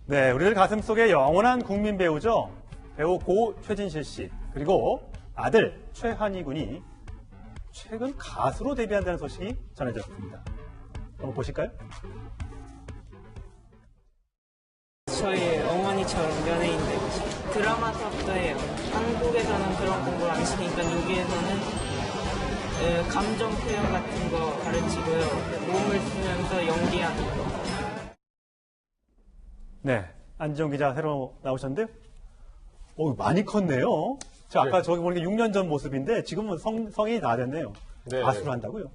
네, 우리들 가슴 속에 영원한 국민 배우죠. 배우 고 최진실 씨, 그리고 아들 최한희 군이 최근 가수로 데뷔한다는 소식이 전해졌습니다. 한번 보실까요? 저희 어머니처럼 연예인 되고 싶어요. 드라마 탑도 해요. 한국에서는 그런 공부를 안 시키니까 여기에서는 감정 표현 같은 거 가르치고요. 몸을 쓰면서 연기하는 거. 네, 안지영 기자 새로 나오셨는데, 많이 컸네요. 저 아까 저기 보니까 6년 전 모습인데 지금은 성인이 다 됐네요. 네. 가수를 한다고요?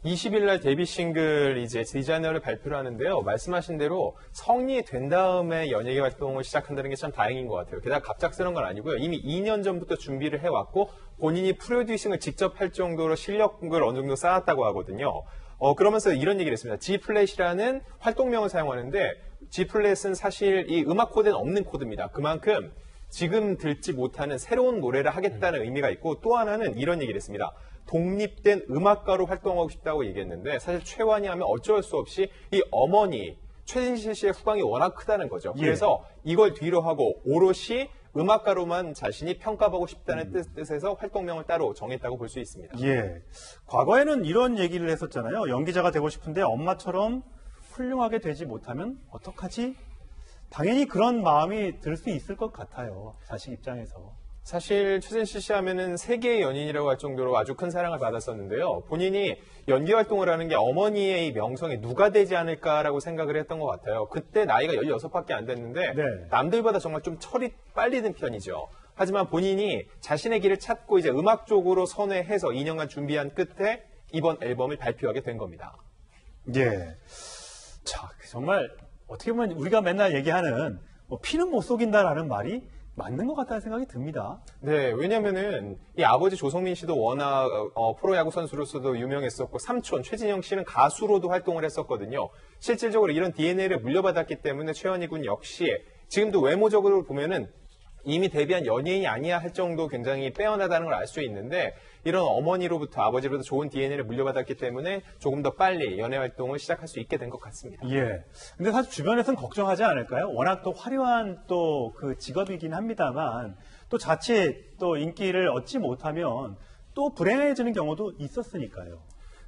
20일 날 데뷔 싱글 이제 디자이너를 발표를 하는데요. 말씀하신 대로 성인이 된 다음에 연예계 활동을 시작한다는 게 참 다행인 것 같아요. 게다가 갑작스러운 건 아니고요. 이미 2년 전부터 준비를 해왔고 본인이 프로듀싱을 직접 할 정도로 실력을 어느 정도 쌓았다고 하거든요. 그러면서 이런 얘기를 했습니다. G플랫이라는 활동명을 사용하는데 G플랫은 사실 이 음악 코드는 없는 코드입니다. 그만큼 지금 듣지 못하는 새로운 노래를 하겠다는 의미가 있고 또 하나는 이런 얘기를 했습니다. 독립된 음악가로 활동하고 싶다고 얘기했는데 사실 최완희 하면 어쩔 수 없이 이 어머니 최진실 씨의 후광이 워낙 크다는 거죠. 그래서 이걸 뒤로 하고 오롯이 음악가로만 자신이 평가받고 싶다는 뜻에서 활동명을 따로 정했다고 볼 수 있습니다. 예. 과거에는 이런 얘기를 했었잖아요. 연기자가 되고 싶은데 엄마처럼 훌륭하게 되지 못하면 어떡하지? 당연히 그런 마음이 들 수 있을 것 같아요. 자식 입장에서. 사실 최진실 씨 하면은 세계의 연인이라고 할 정도로 아주 큰 사랑을 받았었는데요. 본인이 연기 활동을 하는 게 어머니의 이 명성에 누가 되지 않을까라고 생각을 했던 것 같아요. 그때 나이가 16밖에 안 됐는데 남들보다 정말 좀 철이 빨리 든 편이죠. 하지만 본인이 자신의 길을 찾고 이제 음악 쪽으로 선회해서 2년간 준비한 끝에 이번 앨범을 발표하게 된 겁니다. 예. 자, 정말 어떻게 보면 우리가 맨날 얘기하는 피는 못 속인다라는 말이 맞는 것 같다는 생각이 듭니다. 네, 왜냐면은 이 아버지 조성민 씨도 워낙 프로야구 선수로서도 유명했었고 삼촌 최진영 씨는 가수로도 활동을 했었거든요. 실질적으로 이런 DNA를 물려받았기 때문에 최한희 군 역시 지금도 외모적으로 보면은 이미 데뷔한 연예인이 아니야 할 정도 굉장히 빼어나다는 걸 알 수 있는데 이런 어머니로부터 아버지로부터 좋은 DNA를 물려받았기 때문에 조금 더 빨리 연예 활동을 시작할 수 있게 된 것 같습니다. 예. 근데 사실 주변에서는 걱정하지 않을까요? 워낙 또 화려한 또 그 직업이긴 합니다만 또 자칫 또 인기를 얻지 못하면 또 불행해지는 경우도 있었으니까요.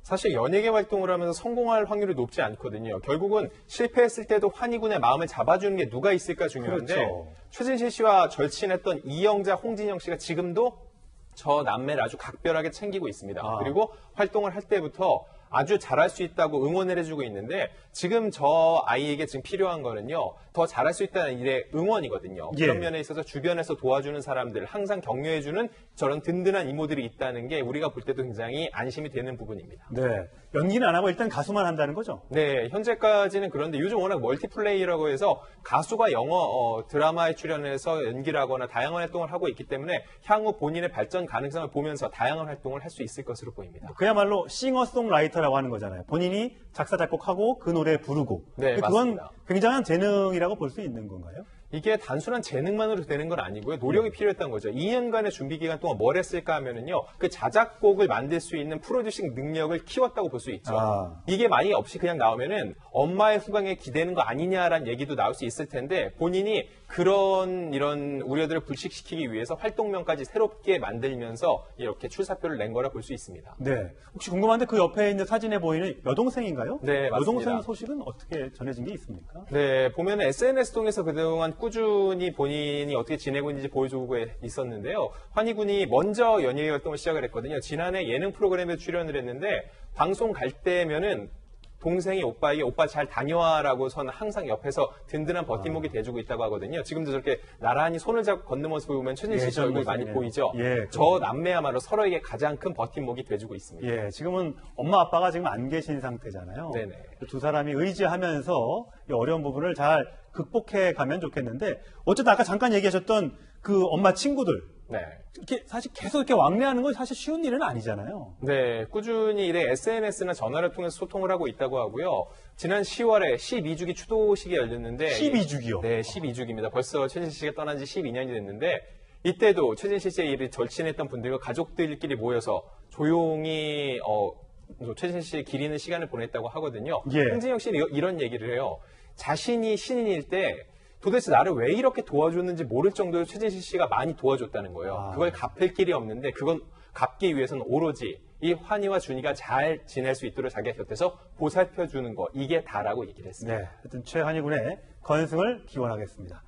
사실 연예계 활동을 하면서 성공할 확률이 높지 않거든요. 결국은 실패했을 때도 환희군의 마음을 잡아주는 게 누가 있을까 중요한데 그렇죠. 최진실 씨와 절친했던 이영자, 홍진영 씨가 지금도 저 남매를 아주 각별하게 챙기고 있습니다. 그리고 활동을 할 때부터 아주 잘할 수 있다고 응원을 해주고 있는데 지금 저 아이에게 지금 필요한 거는요. 더 잘할 수 있다는 일의 응원이거든요. 예. 그런 면에 있어서 주변에서 도와주는 사람들, 항상 격려해주는 저런 든든한 이모들이 있다는 게 우리가 볼 때도 굉장히 안심이 되는 부분입니다. 네. 연기는 안 하고 일단 가수만 한다는 거죠? 네, 현재까지는 그런데 요즘 워낙 멀티플레이라고 해서 가수가 영화, 드라마에 출연해서 연기를 하거나 다양한 활동을 하고 있기 때문에 향후 본인의 발전 가능성을 보면서 다양한 활동을 할 수 있을 것으로 보입니다. 그야말로 싱어송라이터라고 하는 거잖아요. 본인이 작사, 작곡하고 그 노래 부르고. 네, 그건 맞습니다. 굉장한 재능이라고 볼 수 있는 건가요? 이게 단순한 재능만으로 되는 건 아니고요. 노력이 필요했던 거죠. 2년간의 준비 기간 동안 뭘 했을까 하면은요. 그 자작곡을 만들 수 있는 프로듀싱 능력을 키웠다고 볼 수 있죠. 이게 만약에 없이 그냥 나오면은 엄마의 후광에 기대는 거 아니냐라는 얘기도 나올 수 있을 텐데 본인이 이런 우려들을 불식시키기 위해서 활동명까지 새롭게 만들면서 이렇게 출사표를 낸 거라 볼 수 있습니다. 네. 혹시 궁금한데 그 옆에 있는 사진에 보이는 여동생인가요? 네, 맞습니다. 여동생 소식은 어떻게 전해진 게 있습니까? 네, 보면 SNS 통해서 그동안 꾸준히 본인이 어떻게 지내고 있는지 보여주고 있었는데요. 환희 군이 먼저 연예계 활동을 시작을 했거든요. 지난해 예능 프로그램에 출연을 했는데 방송 갈 때면은 동생이 오빠에게 오빠 잘 다녀와라고서는 항상 옆에서 든든한 버팀목이 돼주고 있다고 하거든요. 지금도 저렇게 나란히 손을 잡고 걷는 모습을 보면 최진실 씨 얼굴이 많이 보이죠. 예, 저 남매야말로 서로에게 가장 큰 버팀목이 돼주고 있습니다. 예, 지금은 엄마 아빠가 지금 안 계신 상태잖아요. 네네. 두 사람이 의지하면서 이 어려운 부분을 잘 극복해 가면 좋겠는데 어쨌든 아까 잠깐 얘기하셨던 그 엄마 친구들 네. 이렇게 사실 계속 이렇게 왕래하는 건 사실 쉬운 일은 아니잖아요. 네, 꾸준히 이래 SNS나 전화를 통해서 소통을 하고 있다고 하고요. 지난 10월에 12주기 추도식이 열렸는데 12주기요? 네, 12주기입니다. 벌써 최진실 씨가 떠난 지 12년이 됐는데 이때도 최진실 씨의 일을 절친했던 분들과 가족들끼리 모여서 조용히 최진실 씨의 기리는 시간을 보냈다고 하거든요. 예. 홍진영 씨는 이런 얘기를 해요. 자신이 신인일 때 도대체 나를 왜 이렇게 도와줬는지 모를 정도로 최진실 씨가 많이 도와줬다는 거예요. 아. 그걸 갚을 길이 없는데 그건 갚기 위해서는 오로지 이 환희와 준이가 잘 지낼 수 있도록 자기 곁에서 보살펴주는 거 이게 다라고 얘기를 했습니다. 네, 하여튼 최한희 군의 건승을 기원하겠습니다.